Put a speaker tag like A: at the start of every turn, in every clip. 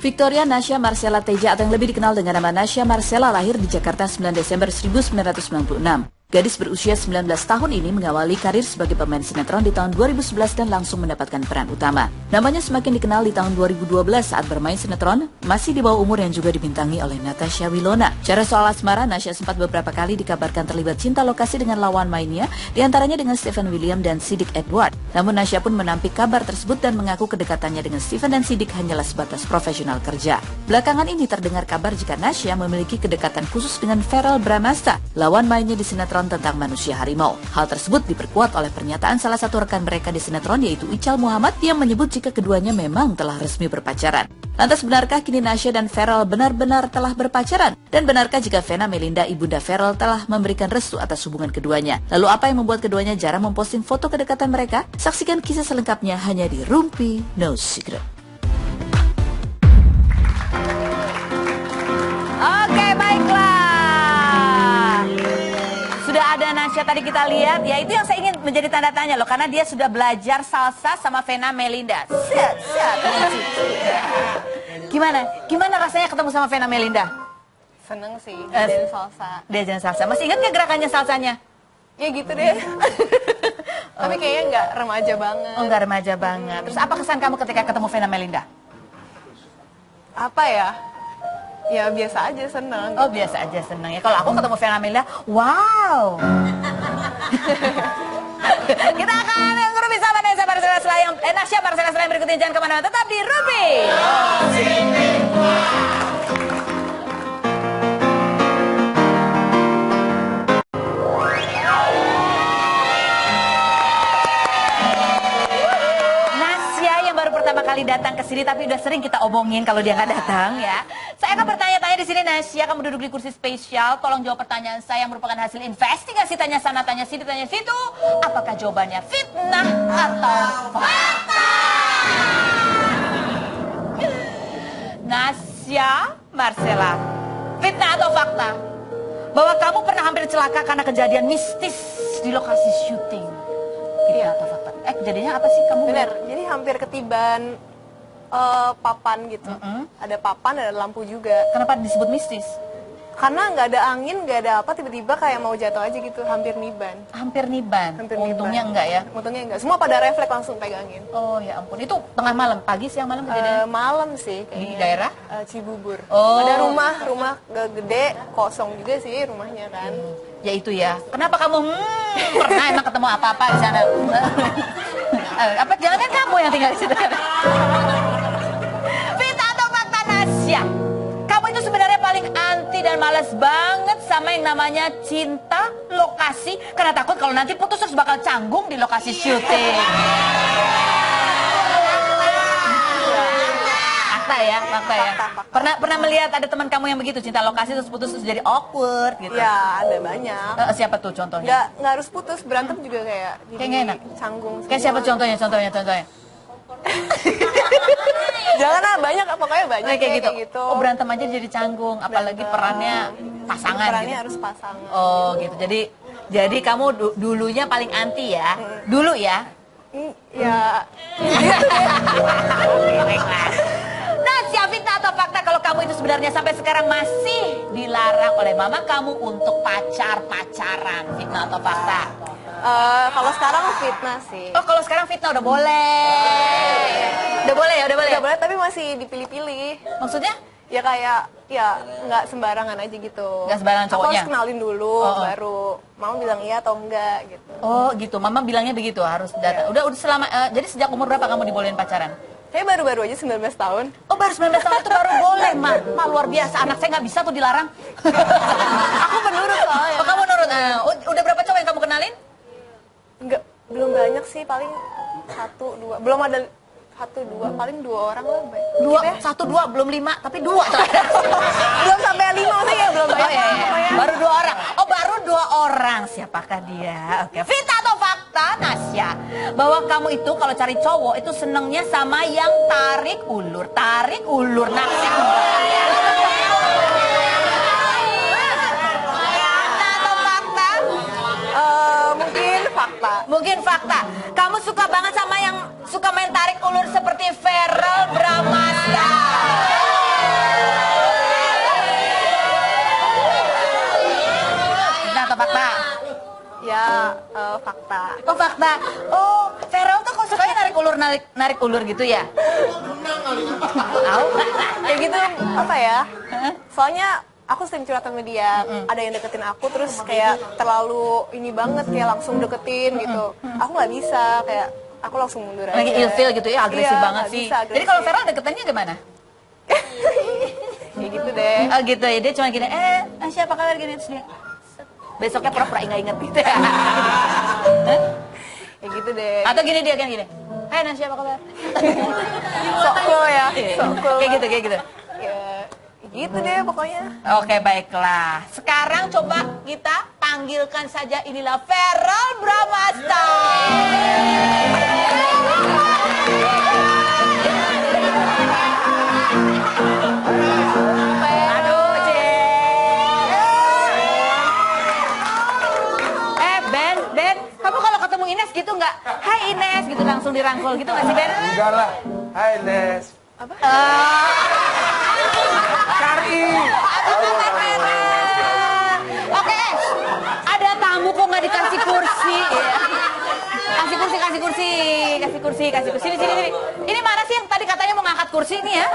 A: Victoria Nasya Marcella Teja atau yang lebih dikenal dengan nama Nasya Marcella lahir di Jakarta 9 Desember 1996. Gadis berusia 19 tahun ini mengawali karir sebagai pemain sinetron di tahun 2011 dan langsung mendapatkan peran utama. Namanya semakin dikenal di tahun 2012 saat bermain sinetron, masih di bawah umur yang juga dibintangi oleh Natasha Wilona. Cara soal asmara, Nasya sempat beberapa kali dikabarkan terlibat cinta lokasi dengan lawan mainnya, diantaranya dengan Stephen William dan Siddiq Edward. Namun Nasya pun menampik kabar tersebut dan mengaku kedekatannya dengan Stephen dan Siddiq hanyalah sebatas profesional kerja. Belakangan ini terdengar kabar jika Nasya memiliki kedekatan khusus dengan Verrell Bramasta, lawan mainnya di sinetron tentang manusia harimau. Hal tersebut diperkuat oleh pernyataan salah satu rekan mereka di sinetron yaitu Ical Muhammad yang menyebut jika keduanya memang telah resmi berpacaran. Lantas benarkah kini Nasya dan Verrell benar-benar telah berpacaran? Dan benarkah jika Vena Melinda, ibunda Verrell, telah memberikan restu atas hubungan keduanya? Lalu apa yang membuat keduanya jarang memposting foto kedekatan mereka? Saksikan kisah selengkapnya hanya di Rumpi No Secret. Oke, baiklah. Sudah ada Nasya tadi kita lihat, ya itu yang saya ingin menjadi tanda tanya loh, karena dia sudah belajar salsa sama Vena Melinda. Gimana rasanya ketemu sama Vena Melinda?
B: Seneng sih, diajarin salsa.
A: Diajarin salsa. Masih ingat nggak gerakannya salsanya?
B: Ya gitu deh. Tapi kayaknya nggak remaja banget.
A: Oh, nggak remaja banget. Terus apa kesan kamu ketika ketemu Vena Melinda?
B: Apa ya? Ya biasa aja, seneng.
A: Oh, biasa aja seneng ya. Kalau aku ketemu Vena Melinda, wow. Kita akan Rumpi sama Nasya Marcella Selain berikutnya, jangan kemana-mana, tetap di Rumpi. Pertama kali datang ke sini, tapi udah sering kita omongin kalau dia nggak datang ya. Saya akan bertanya-tanya di sini, Nasya, kamu duduk di kursi spesial. Tolong jawab pertanyaan saya yang merupakan hasil investigasi, tanya sana, tanya sini, tanya situ. Apakah jawabannya fitnah atau fakta? Nasya Marcella, fitnah atau fakta bahwa kamu pernah hampir celaka karena kejadian mistis di lokasi syuting? Fitnah atau fakta? Kejadiannya apa sih kamu?
B: Bener, jadi hampir ketiban papan gitu. Ada papan, ada lampu juga.
A: Kenapa disebut mistis?
B: Karena nggak ada angin, nggak ada apa, tiba-tiba kayak mau jatuh aja gitu, hampir niban.
A: Hampir niban? Untungnya enggak ya?
B: Untungnya enggak, semua pada refleks langsung pegangin.
A: Oh ya ampun, itu tengah malam, pagi, siang, malam kejadiannya?
B: Malam sih kayaknya.
A: Di daerah?
B: Cibubur.
A: Oh.
B: Ada rumah gede, kosong juga sih rumahnya kan.
A: Ya itu ya. Kenapa kamu pernah emang ketemu apa-apa di sana? Apa jangan kamu yang tinggal di situ? Fitnah atau fakta, Nasya? Kamu itu sebenarnya paling anti dan malas banget sama yang namanya cinta lokasi, karena takut kalau nanti putus terus bakal canggung di lokasi syuting. Fakta ya. Pernah melihat ada teman kamu yang begitu, cinta lokasi terus putus terus jadi awkward gitu?
B: Ya, ada banyak.
A: Siapa tuh contohnya?
B: Nggak harus putus, berantem juga kayak
A: nggak enak.
B: Canggung.
A: Kayak siapa contohnya?
B: Jangan lah, banyak, pokoknya banyak
A: kayak gitu.
B: gitu.
A: Oh, berantem aja jadi canggung, apalagi perannya pasangan.
B: Perannya
A: gitu.
B: harus pasangan.
A: Oh gitu. Jadi kamu dulunya paling anti ya? Dulu ya?
B: Ya.
A: Nasya, fitnah atau fakta kalau kamu itu sebenarnya sampai sekarang masih dilarang oleh mama kamu untuk pacaran? Fitnah atau fakta?
B: Kalau sekarang fitnah sih.
A: Oh, kalau sekarang fitnah udah boleh. Udah boleh.
B: Udah boleh, tapi masih dipilih-pilih.
A: Maksudnya?
B: Ya kayak, ya nggak sembarangan aja gitu.
A: Nggak sembarangan cowoknya?
B: Aku harus kenalin dulu, baru mama bilang iya atau enggak gitu.
A: Oh gitu, mama bilangnya begitu, harus datang. Udah selama, jadi sejak umur berapa kamu dibolehin pacaran?
B: Saya baru-baru aja 19 tahun.
A: Oh, baru 19 tahun itu baru boleh, Ma. Luar biasa, anak saya nggak bisa tuh dilarang.
B: Aku menurut soalnya.
A: Oh, kamu nurut. Udah berapa cowok yang kamu kenalin?
B: Enggak, belum banyak sih, paling 1, 2. Belum ada 1, 2, paling 2 orang lah.
A: Dua, gitu ya? 1, 2, belum 5, tapi 2.
B: Belum sampai 5 sih ya, belum banyak.
A: Baru 2 orang. Oh, baru 2 orang. Siapakah dia? Oke, fitnah atau fakta, Nasya? Bahwa kamu itu kalau cari cowok itu senengnya sama yang tarik ulur, naksir. Mungkin fakta. Kamu suka banget sama yang suka main tarik ulur seperti Verrell Bramasta.
B: fakta.
A: Oh fakta. Oh, Feral tuh kok sukanya narik ulur gitu ya?
B: Kayak gitu apa ya? Soalnya aku sering curhat sama dia, ada yang deketin aku terus kayak terlalu ini banget kayak langsung deketin gitu. Aku nggak bisa, kayak aku langsung mundur aja.
A: Lagi ilfeel gitu ya, agresif
B: Iya,
A: banget
B: nggak
A: sih.
B: bisa, agresif.
A: Jadi kalau Feral deketannya gimana?
B: Kayak gitu deh.
A: Oh gitu ya, dia cuma gini, Nasya apa kabar gini, terus dia besoknya pura-pura ingat gitu ya.
B: Kayak gitu deh.
A: Atau gini dia kan gini, hai Nasya apa kabar?
B: Sok cool ya, sok cool.
A: Kayak gitu.
B: Ya, gitu deh pokoknya.
A: Oke baiklah, sekarang coba kita panggilkan saja, inilah Feral Bramasta. Aduh, Ben, kamu kalau ketemu Ines gitu nggak? Hai Ines, gitu langsung dirangkul gitu nggak sih Ben?
C: Enggak lah. Hai Les.
B: Apa?
C: Cari.
A: Oke, ada tamu kok nggak dikasih kursi? Kasih kursi. Sini. Ini mana sih yang tadi katanya mau ngangkat kursi ini ya?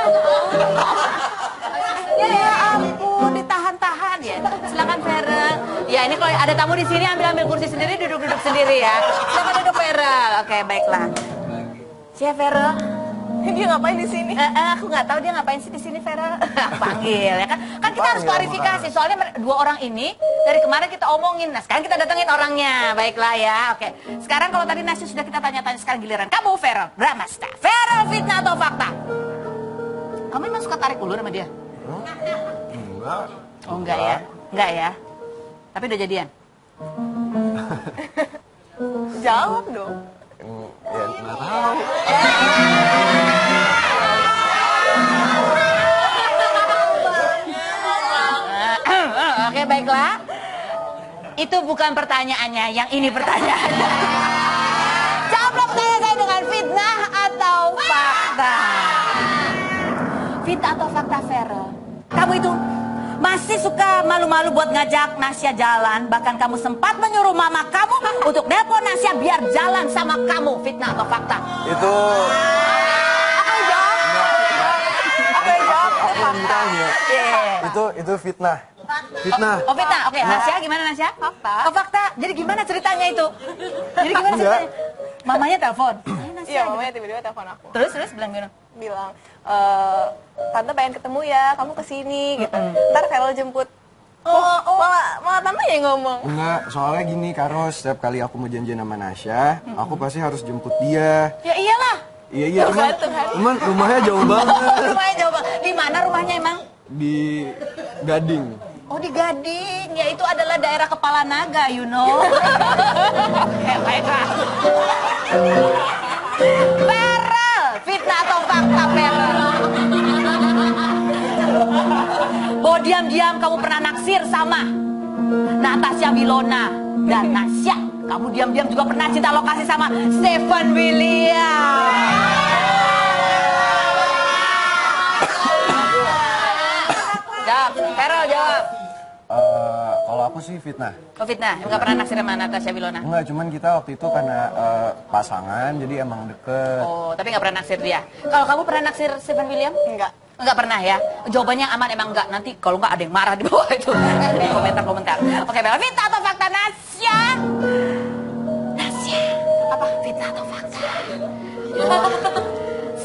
A: Ya ampun, ditahan-tahan ya. Silakan Feral. Ya ini kalau ada tamu di sini ambil kursi sendiri, duduk sendiri ya. Silakan duduk Feral. Oke, baiklah. Siapa Feral?
B: Dia ngapain di sini?
A: Aku nggak tahu dia ngapain sih di sini Feral. Panggil ya kan? Kan kita harus klarifikasi soalnya dua orang ini dari kemarin kita omongin. Nah sekarang kita datengin orangnya. Baiklah ya. Oke. Sekarang kalau tadi Nasya sudah kita tanya-tanya, sekarang giliran kamu Feral Bramasta. Feral, fitnah atau fakta? Kamu emang suka tarik ulur sama dia?
C: Enggak.
A: Oh enggak ya. Enggak ya. Tapi udah jadian.
B: Jawab dong.
C: Ya nggak tahu.
A: Oke baiklah. Itu bukan pertanyaannya, yang ini pertanyaannya. Jawablah pertanyaan saya dengan fitnah atau fakta. Fitnah atau fakta Feral? Kamu itu masih suka malu-malu buat ngajak Nasya jalan. Bahkan kamu sempat menyuruh mama kamu untuk nelpon Nasya biar jalan sama kamu. Fitnah atau fakta?
C: Itu aku yang ditanya. Itu fitnah. Fitnah.
A: Oh fitnah, oke. Nasya gimana Nasya?
B: Fakta.
A: Oh fakta. Jadi gimana ceritanya itu? Jadi gimana
C: Enggak.
A: ceritanya? Mamanya telepon.
B: Iya, mamanya tiba-tiba telepon aku.
A: Terus bilang gimana?
B: Bilang, tante pengen ketemu ya, kamu kesini gitu. Ntar Feral jemput. Malah tante yang ngomong.
C: Enggak, soalnya gini Karo, setiap kali aku mau janjian sama Nasya, aku pasti harus jemput dia.
A: Ya iyalah.
C: Iya,
B: Tuhan.
C: cuman rumahnya jauh banget.
A: Rumahnya jauh banget. Di mana rumahnya emang?
C: Di Gading.
A: Oh di Gading, ya itu adalah daerah Kepala Naga, you know. Baiklah. Feral, fitnah atau fakta Feral? Bahwa diam-diam kamu pernah naksir sama Natasha Wilona dan Nasya. Kamu diam-diam juga pernah cinta lokasi sama Stephen William. Jawab, Feral jawab.
C: Kalau aku sih fitnah.
A: Oh fitnah, enggak pernah naksir sama Natasha Wilona?
C: Enggak, cuman kita waktu itu karena pasangan, jadi emang deket.
A: Oh, tapi nggak pernah naksir dia. Kalau kamu pernah naksir Stephen William?
B: Enggak.
A: Enggak pernah ya? Jawabannya aman emang enggak. Nanti kalau enggak ada yang marah di bawah itu. Di komentar-komentar. Oke, Bella, fitnah atau fakta Nasya? Nasya, apa fitnah atau fakta?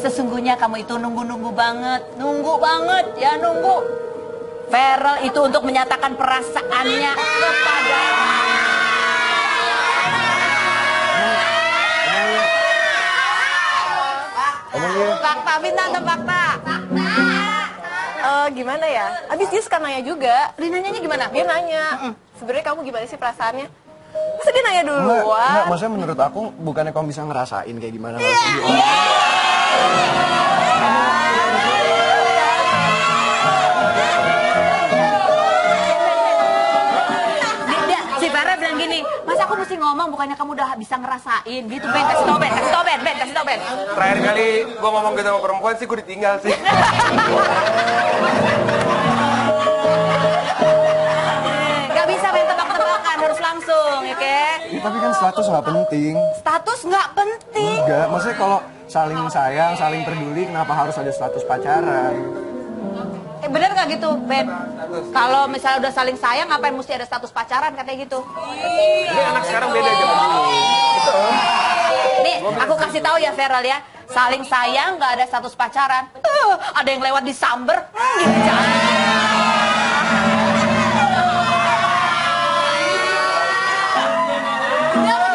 A: Sesungguhnya kamu itu nunggu banget. Feral itu untuk menyatakan perasaannya kepada fakta, fitnah atau fakta?
B: Gimana ya? Abis dia suka nanya juga.
A: Dia nanyanya gimana?
B: Dia nanya, sebenarnya kamu gimana sih perasaannya? Masa dia nanya
C: Enggak,
B: duluan?
C: maksudnya menurut aku bukannya kamu bisa ngerasain kayak gimana langsung diomongin.
A: Si Farah bilang gini, masa aku mesti ngomong bukannya kamu udah bisa ngerasain gitu. Ben, kasih tau Ben.
C: Terakhir kali gua ngomong gitu sama perempuan sih gua ditinggal sih.
A: Gak bisa main tebak-tebakan, harus langsung, ya kan?
C: Ya, tapi kan status nggak penting.
A: Status nggak penting.
C: Enggak, maksudnya kalau saling sayang, saling peduli, kenapa harus ada status pacaran?
A: Bener nggak gitu, Ben? Kalau misalnya udah saling sayang, ngapain mesti ada status pacaran katanya gitu?
D: Ini anak sekarang beda zaman dulu.
A: Nih, aku kasih tahu ya Feral ya, saling sayang nggak ada status pacaran. Ada yang lewat disamber, gitu jangan.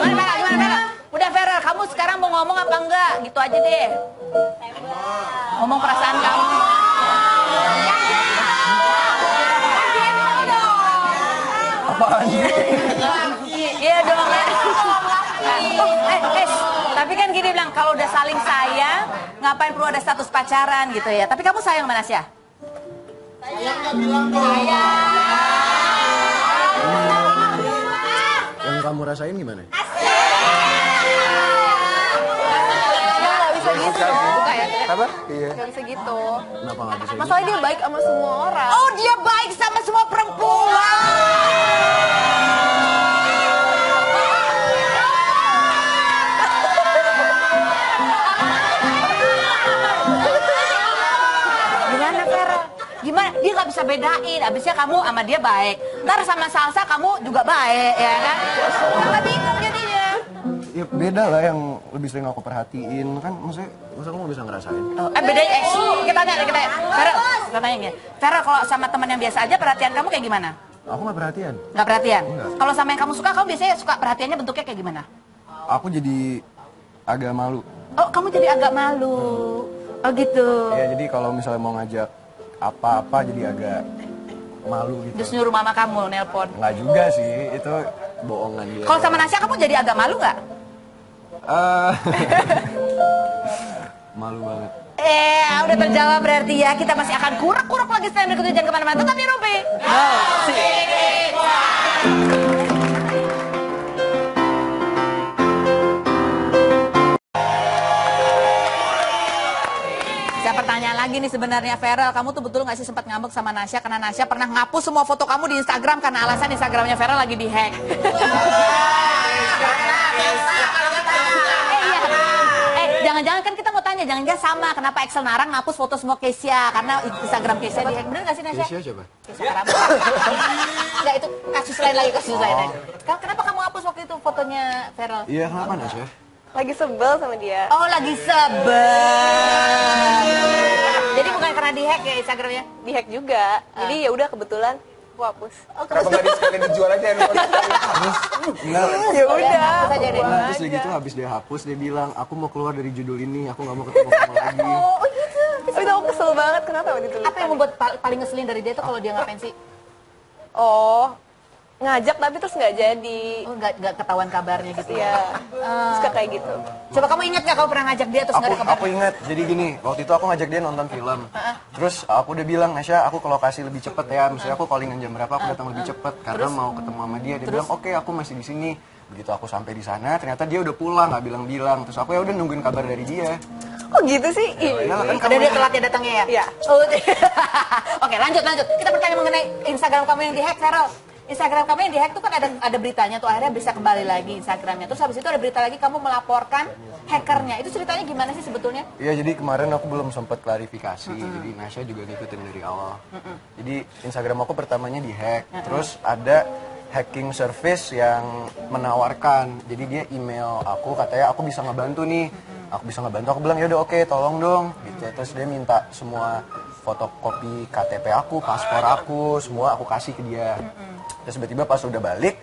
A: Gimana? Udah Feral, kamu sekarang mau ngomong apa enggak? Gitu aja deh. Ngomong perasaan kamu.
C: Apaan?
A: Iya dong. Tapi kan gini bilang, kalau udah saling sayang, ngapain perlu ada status pacaran gitu ya. Tapi kamu sayang sama Nasya?
E: Sayang nggak bilang sayang.
C: Yang kamu rasain gimana?
B: Nggak bisa gitu. Buka ya.
C: Apa? Iya.
B: Nggak bisa gitu.
C: Kenapa nggak bisa?
B: Masalahnya dia baik sama semua orang.
A: Oh, dia baik sama semua perempuan. Gimana Vera? Gimana? Dia nggak bisa bedain. Abisnya kamu sama dia baik. Ntar sama Salsa kamu juga baik, ya kan? Nggak bingung jadinya.
C: Ya beda lah yang lebih sering aku perhatiin kan, maksudnya masa kamu bisa ngerasain?
A: Bedanya, kita tanya. Vera, kita tanya gini. Vera, kalau sama teman yang biasa aja perhatian kamu kayak gimana?
C: Aku nggak perhatian.
A: Nggak perhatian?
C: Enggak.
A: Kalau sama yang kamu suka, kamu biasanya suka perhatiannya bentuknya kayak gimana?
C: Aku jadi agak malu.
A: Oh, kamu jadi agak malu. Oh gitu.
C: Ya jadi kalau misalnya mau ngajak apa-apa jadi agak malu gitu.
A: Terus nyuruh mama kamu nelpon.
C: Nggak juga sih, itu bohongan dia.
A: Kalau sama Nasya kamu jadi agak malu nggak?
C: Malu banget.
A: Udah terjawab berarti ya. Kita masih akan kurang lagi setelah berikutnya, jangan kemana-mana. Tetap di Rupi. Saya pertanyaan lagi nih sebenarnya Feral, kamu tuh betul nggak sih sempat ngambek sama Nasya karena Nasya pernah ngapus semua foto kamu di Instagram karena alasan Instagramnya Feral lagi dihack? Jangan-jangan kan kita mau tanya, jangan-jangan sama kenapa Excel Narang ngapus foto semua Kesia karena Instagram Kesia dihack, bener nggak sih Nasya?
C: Kesia siapa?
A: Kesia Kerabat. Enggak, itu kasus lain lagi, kasus lain lagi. Kenapa kamu hapus waktu itu fotonya Feral?
C: Iya, kenapa Nasya?
B: Lagi sebel sama dia.
A: Oh, lagi sebel. Jadi bukan karena dihack ya Instagramnya?
B: Dihack juga. Jadi ya udah kebetulan aku hapus.
D: Kenapa nggak sekalian dijual aja?
B: Ya udah.
A: Hapus aja deh.
C: Nah, terus dia gitu habis dia hapus dia bilang aku mau keluar dari judul ini, aku nggak mau ketemu kamu lagi.
A: Oh gitu.
B: Tapi aku kesel banget kenapa ditulis.
A: Apa yang membuat paling ngeselin dari dia tuh kalau dia ngapain sih?
B: Oh, ngajak tapi terus nggak jadi.
A: Oh, nggak ketahuan kabarnya gitu
B: Ya, suka kayak gitu.
A: Coba kamu ingat nggak kamu pernah ngajak dia terus nggak ada kabar?
C: Aku ingat, jadi gini, waktu itu aku ngajak dia nonton film. Terus aku udah bilang, Nasya, aku ke lokasi lebih cepet ya. Misalnya aku callingan jam berapa, aku datang lebih cepet karena mau ketemu sama dia. Dia bilang, oke, aku masih di sini. Begitu aku sampai di sana, ternyata dia udah pulang, nggak bilang-bilang. Terus aku ya udah nungguin kabar dari dia.
B: Oh gitu sih?
C: Ya, kan
A: Ada dia telat ya datangnya ya?
B: Iya.
A: Oh, oke, lanjut. Kita bertanya mengenai Instagram kamu yang dihack, Feral. Instagram kamu yang dihack tuh kan ada beritanya tuh, akhirnya bisa kembali lagi Instagramnya. Terus habis itu ada berita lagi kamu melaporkan hackernya. Itu ceritanya gimana sih sebetulnya?
C: Iya, jadi kemarin aku belum sempat klarifikasi. Jadi Nasya juga ngikutin dari awal. Jadi Instagram aku pertamanya dihack. Terus ada hacking service yang menawarkan. Jadi dia email aku katanya aku bisa ngebantu nih. Aku bisa ngebantu. Aku bilang ya udah oke, tolong dong gitu. Terus dia minta semua fotokopi KTP aku, paspor aku, semua aku kasih ke dia. Terus tiba-tiba pas udah balik,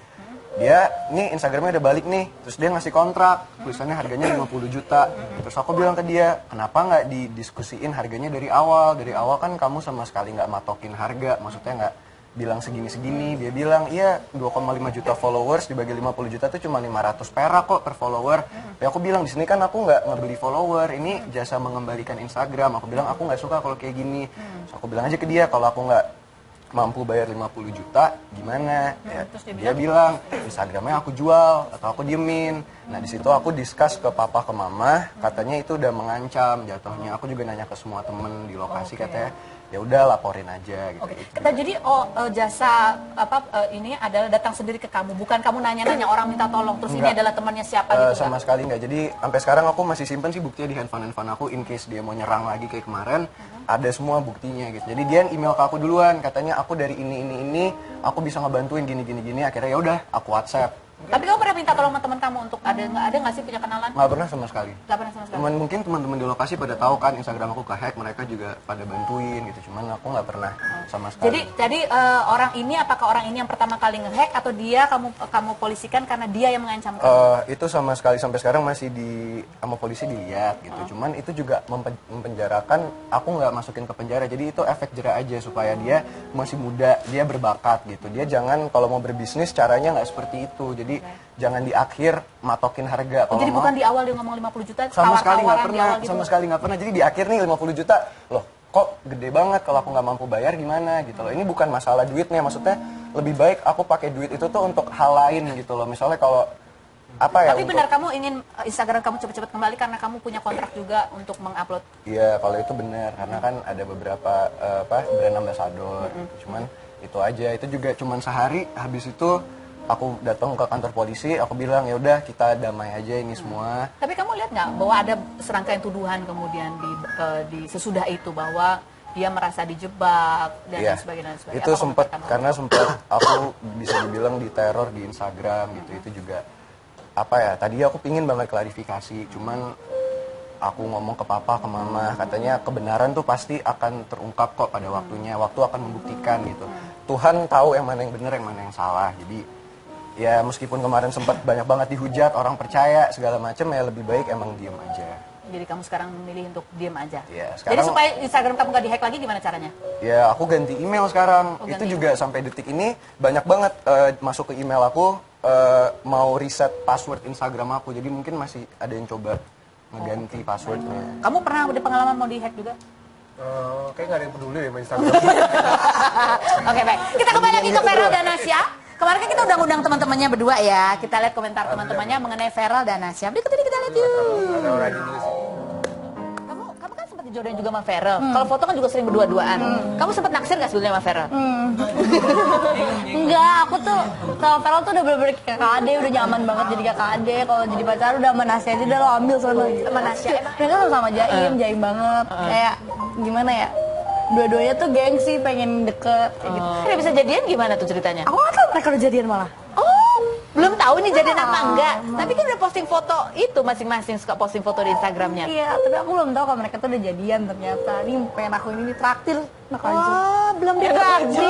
C: dia nih Instagramnya udah balik nih. Terus dia ngasih kontrak, tulisannya harganya 50 juta. Terus aku bilang ke dia, kenapa nggak didiskusiin harganya dari awal? Dari awal kan kamu sama sekali nggak matokin harga, maksudnya nggak bilang segini-segini. Dia bilang, iya 2,5 juta followers dibagi 50 juta tuh cuma 500 perak kok per follower. Tapi aku bilang, di sini kan aku nggak ngebeli follower, ini jasa mengembalikan Instagram. Aku bilang, aku nggak suka kalau kayak gini. Terus aku bilang aja ke dia, kalau aku nggak mampu bayar 50 juta gimana ya, dia bilang Instagramnya aku jual atau aku diemin. Nah di situ aku discuss ke papa ke mama, katanya itu udah mengancam jatuhnya. Aku juga nanya ke semua temen di lokasi, katanya ya udah laporin aja gitu.
A: Kita jadi jasa ini adalah datang sendiri ke kamu, bukan kamu nanya-nanya orang minta tolong terus
C: Enggak.
A: ini adalah temannya siapa gitu.
C: Sama sekali enggak. Jadi sampai sekarang aku masih simpen sih buktinya di handphone aku in case dia mau nyerang lagi kayak kemarin. Ada semua buktinya gitu. Jadi dia email ke aku duluan, katanya aku dari ini, aku bisa ngebantuin gini. Akhirnya ya udah aku WhatsApp.
A: Tapi kamu pernah minta tolong sama teman kamu untuk ada nggak sih punya kenalan?
C: Nggak pernah sama sekali.
A: Nggak pernah sama sekali.
C: Mungkin teman-teman di lokasi pada tahu kan Instagram aku kehack, mereka juga pada bantuin gitu. Cuman aku nggak pernah sama sekali.
A: Jadi orang ini, apakah orang ini yang pertama kali ngehack atau dia kamu polisikan karena dia yang mengancam kamu?
C: Itu sama sekali sampai sekarang masih sama polisi dilihat gitu. Cuman itu juga mempenjarakan, aku nggak masukin ke penjara. Jadi itu efek jera aja supaya dia masih muda, dia berbakat gitu. Dia jangan kalau mau berbisnis caranya nggak seperti itu. Jadi jangan di akhir matokin harga.
A: Jadi bukan di awal dia ngomong 50 juta,
C: sama sekali nggak pernah,
A: gitu.
C: sama sekali nggak pernah. Jadi di akhir nih 50 juta, loh kok gede banget, kalau aku nggak mampu bayar gimana gitu loh. Ini bukan masalah duitnya, maksudnya lebih baik aku pakai duit itu tuh untuk hal lain gitu loh. Misalnya kalau apa ya?
A: Tapi benar kamu ingin Instagram kamu cepat-cepat kembali karena kamu punya kontrak juga untuk mengupload.
C: Iya, kalau itu benar karena kan ada beberapa brand ambassador. Cuman itu aja, itu juga cuman sehari. Habis itu aku datang ke kantor polisi, aku bilang ya udah kita damai aja ini semua.
A: Tapi kamu lihat nggak bahwa ada serangkaian tuduhan kemudian di sesudah itu bahwa dia merasa dijebak dan
C: Iya,
A: sebagainya.
C: itu sempat karena sempat aku bisa dibilang diteror di Instagram gitu. Itu juga apa ya? Tadi aku pingin banget klarifikasi, cuman aku ngomong ke papa ke mama, katanya kebenaran tuh pasti akan terungkap kok pada waktunya. Waktu akan membuktikan gitu. Tuhan tahu yang mana yang benar, yang mana yang salah. Jadi ya meskipun kemarin sempat banyak banget dihujat, orang percaya segala macam, ya lebih baik emang diem aja.
A: Jadi kamu sekarang memilih untuk diem aja.
C: Ya,
A: Jadi
C: sekarang,
A: supaya Instagram kamu nggak dihack lagi gimana caranya?
C: Ya aku ganti email sekarang.
A: Oh,
C: itu
A: ganti
C: juga sampai detik ini banyak banget masuk ke email aku mau reset password Instagram aku. Jadi mungkin masih ada yang coba ngeganti passwordnya.
A: Kamu pernah ada pengalaman mau dihack juga?
D: Kayak nggak ada yang peduli ya sama Instagram.
A: Oke baik, kita kembali lagi ke Feral dan Nasya. Kemarin kan kita udah ngundang teman-temannya berdua ya. Kita lihat komentar teman-temannya mengenai Feral dan Nasya. Berikut ini kita lihat yuk.
D: Ada orang ini sih.
A: Kamu kan sempat dijodohin juga sama Feral. Kalau foto kan juga sering berdua-duaan. Kamu sempat naksir gak sebelumnya sama Feral?
F: Enggak, aku tuh sama Feral tuh udah bener-bener kakak ade, udah nyaman banget jadi kakak ade. Kalau jadi pacar udah sama Nasya aja udah lo ambil soalnya.
A: Sama Nasya
F: Mereka sama-sama jaim banget. Kayak gimana ya? Dua-duanya tuh gengsi pengen deket kayak gitu.
A: Udah bisa jadian gimana tuh ceritanya?
F: Aku nggak tahu mereka udah jadian malah.
A: Oh, belum tahu nih jadian apa enggak. Tapi kan udah posting foto itu masing-masing suka posting foto di Instagramnya.
F: Iya, tapi aku belum tahu kalau mereka tuh udah jadian ternyata. Ini pengen aku ini ditraktir.
A: Oh, belum ditraktir.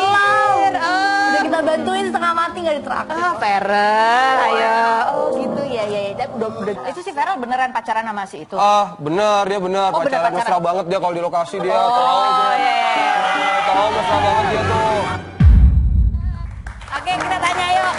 F: Udah kita bantuin setengah mati nggak ditraktir.
A: Feral, ayo. Oh gitu ya. Udah. Itu si Feral beneran pacaran sama si itu.
D: Bener, dia bener.
A: Oh, bener
D: pacaran
A: pacaran.
D: mesra banget dia kalau di lokasi dia.
A: Oh, iya.
D: Tahu mesra banget dia tuh.
A: Oke, kita tanya yuk.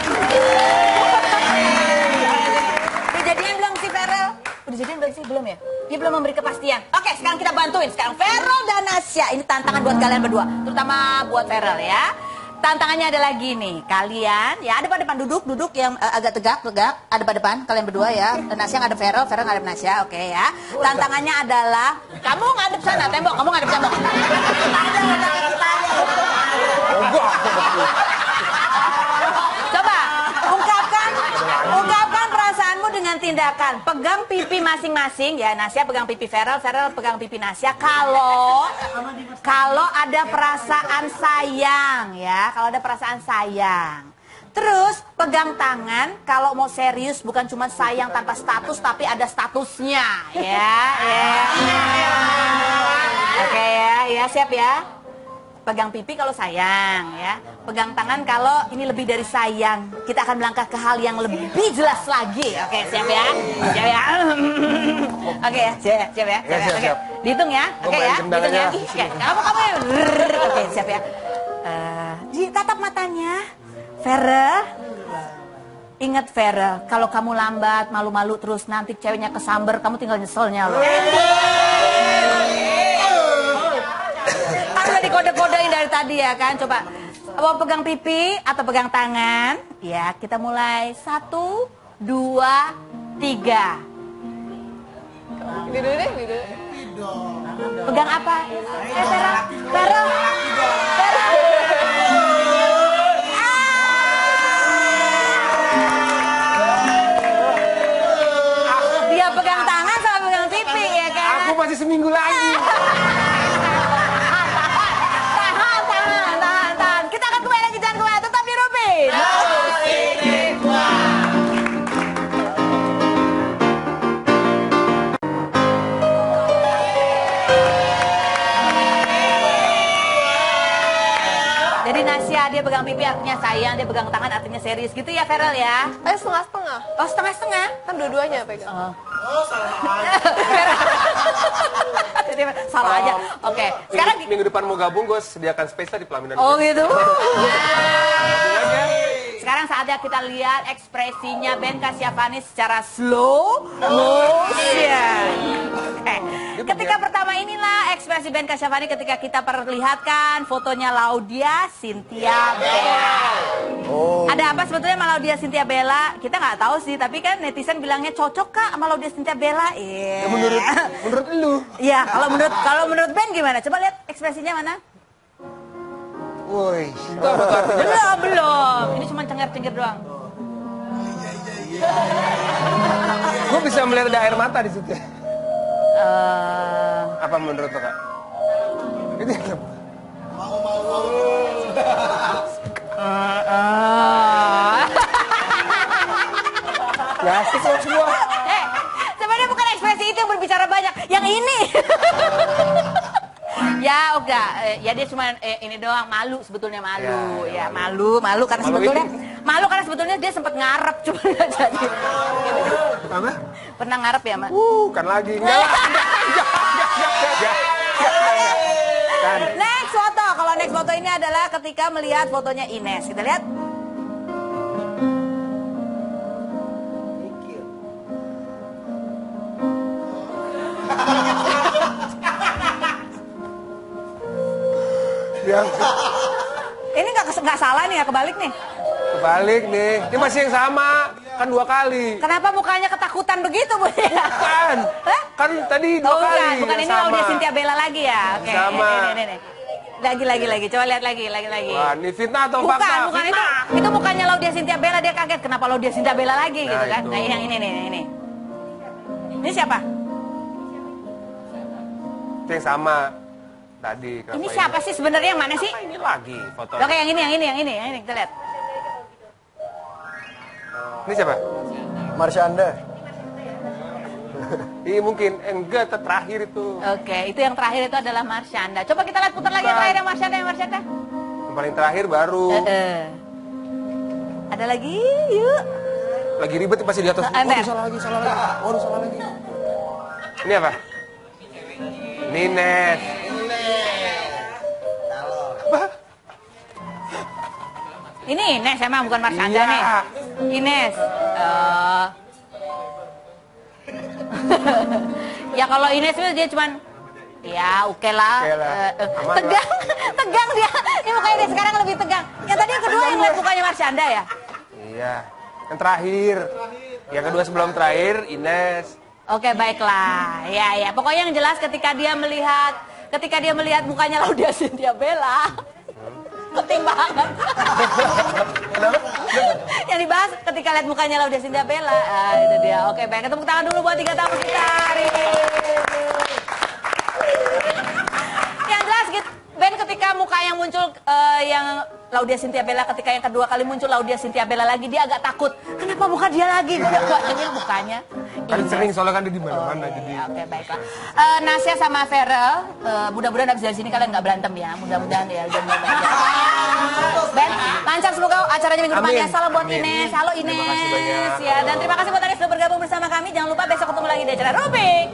A: Udah jadian belum si Feral? Udah jadian belum sih? Belum ya? Dia belum memberi kepastian. Oke, sekarang kita bantuin. Sekarang Feral dan Nasya. Ini tantangan buat kalian berdua. Terutama buat Feral ya. Tantangannya adalah gini. Kalian, ya ada depan duduk yang agak tegak. Ada depan kalian berdua ya. Dan Nasya ngadep Feral ngadep Nasya. Oke ya. Tantangannya adalah, kamu ngadep sana, tembok. Kamu ngadep tembok. Coba ungkapkan perasaanmu dengan tindakan. Pegang pipi masing-masing ya. Nasya pegang pipi Feral pegang pipi Nasya. Kalau ada perasaan sayang ya, kalau ada perasaan sayang. Terus pegang tangan kalau mau serius, bukan cuma sayang tanpa status tapi ada statusnya ya. Oke ya, siap ya. Pegang pipi kalau sayang ya. Pegang tangan kalau ini lebih dari sayang. Kita akan melangkah ke hal yang lebih jelas lagi. Oke, siap ya? Siap ya? Oke ya, siap ya? Oke. Dihitung ya? Oke ya? Dihitung ya? Oke, kamu. Oke, siap ya? Tatap matanya. Feral. Ingat Feral, kalau kamu lambat, malu-malu terus nanti ceweknya kesamber, kamu tinggal nyeselnya loh. Udah dikode-kodein dari tadi ya kan, coba
G: Mau pegang pipi atau pegang tangan? Ya, kita mulai. 1, 2, 3.
B: Ini dulu deh, ini dulu.
G: Pegang apa? Vera. Vera. Vera. Dia pegang tangan sama pegang pipi ya kan?
D: Aku masih seminggu lagi.
G: Tahan. Kita akan kembali lagi, jangan kemana, tetap di Rubin. Jadi Nasya dia pegang pipi artinya sayang, dia pegang tangan artinya serius gitu ya Feral ya?
B: Setengah-setengah.
G: Oh setengah-setengah?
B: Kan dua-duanya pegang.
E: Oh, salah aja.
G: Jadi salah aja. Oke. Sekarang
D: Minggu depan mau gabung, gue sediakan space di pelaminan.
G: oh gitu. Sekarang saatnya kita lihat ekspresinya Ben Kasyafani secara slow motion. Oke. Ketika pertama inilah ekspresi Ben Kasyafani ketika kita perlihatkan fotonya Laudia Cynthia Bella. Ada apa sebetulnya sama Laudia Cynthia Bella? Kita nggak tahu sih, tapi kan netizen bilangnya cocok kak sama Laudia Cynthia Bella. Iya.
D: Menurut lu?
G: Iya, kalau menurut Ben gimana? Coba lihat ekspresinya mana?
D: Woi.
G: Belum. Ini cuma cengar-cengir doang.
D: Gue bisa melihat ada air mata di situ. Apa menurut lo kak? Ini ya asik lo semua.
G: Sebenarnya bukan ekspresi itu yang berbicara banyak. Yang ini. Ya udah, ya dia cuma ini doang, malu sebetulnya malu, ya malu karena sebetulnya dia sempat ngarep cuma nggak jadi.
D: Apa?
G: Pernah ngarep ya Mak?
D: Kan lagi enggak lah.
G: Next foto, kalau next foto ini adalah ketika melihat fotonya Ines, kita lihat. Ini nggak salah nih ya, kebalik nih.
D: Kebalik nih, ini masih yang sama, kan 2 kali.
G: Kenapa mukanya ketakutan begitu Bu?
D: Bukan, kan tadi 2 kali.
G: Bukan ini Laudia Cynthia Bella lagi ya? Oke.
D: Sama.
G: Ini. Lagi, coba lihat lagi.
D: Wah, ini fitnah atau fakta?
G: Bukan itu mukanya Laudia Cynthia Bella, dia kaget kenapa Laudia Cynthia Bella lagi gitu kan?
D: Itu.
G: Nah yang ini nih. Ini siapa?
D: Itu yang sama tadi.
G: Ini siapa sih sebenarnya, yang mana sih?
D: Ini lagi foto.
G: Oke, yang ini kita lihat.
D: Ini siapa?
C: Marsyanda.
D: Iya mungkin, enggak, terakhir itu.
G: Oke, itu yang terakhir itu adalah Marsyanda. Coba kita lihat putar lagi yang terakhir yang Marsyanda.
D: Yang paling terakhir baru.
G: Ada lagi, yuk.
D: Lagi ribet pasti di atas.
G: Ember.
D: Salah lagi. Ini apa? Nines.
G: Ini Ines emang bukan Marsyanda
D: Iya.
G: nih. Ines. Ya kalau Ines itu dia cuman ya oke lah.
D: Aman
G: Tegang dia. Ini mukanya dia sekarang lebih tegang. Yang tadi yang kedua yang lihat mukanya Marsyanda ya?
D: Iya. Yang terakhir. Yang kedua sebelum terakhir Ines.
G: Oke, baiklah. Ya. Pokoknya yang jelas ketika dia melihat mukanya Laudia Cynthia Bella. Penting banget. Yang dibahas ketika lihat mukanya Laudia Cynthia Bella. Itu dia. Oke, baik. Tepuk tangan dulu buat 3 tamu kita hari ini. Yang jelas Ben ketika muka yang muncul yang Laudia Cynthia Bella, ketika yang kedua kali muncul Laudia Cynthia Bella lagi, dia agak takut. Kenapa muka dia lagi? Gue gak dengar mukanya.
D: Kan sering soalnya kan dia di mana-mana jadi.
G: Oke, baiklah. Nasya sama Feral, mudah-mudahan habis dari sini kalian nggak berantem ya. Mudah-mudahan ya. Ben, lancar semoga acaranya minggu depan ya. Salam buat Ines. Halo Ines.
D: Terima kasih banyak.
G: Ya, dan terima kasih buat Ines sudah bergabung bersama kami. Jangan lupa besok ketemu lagi di acara Rubik.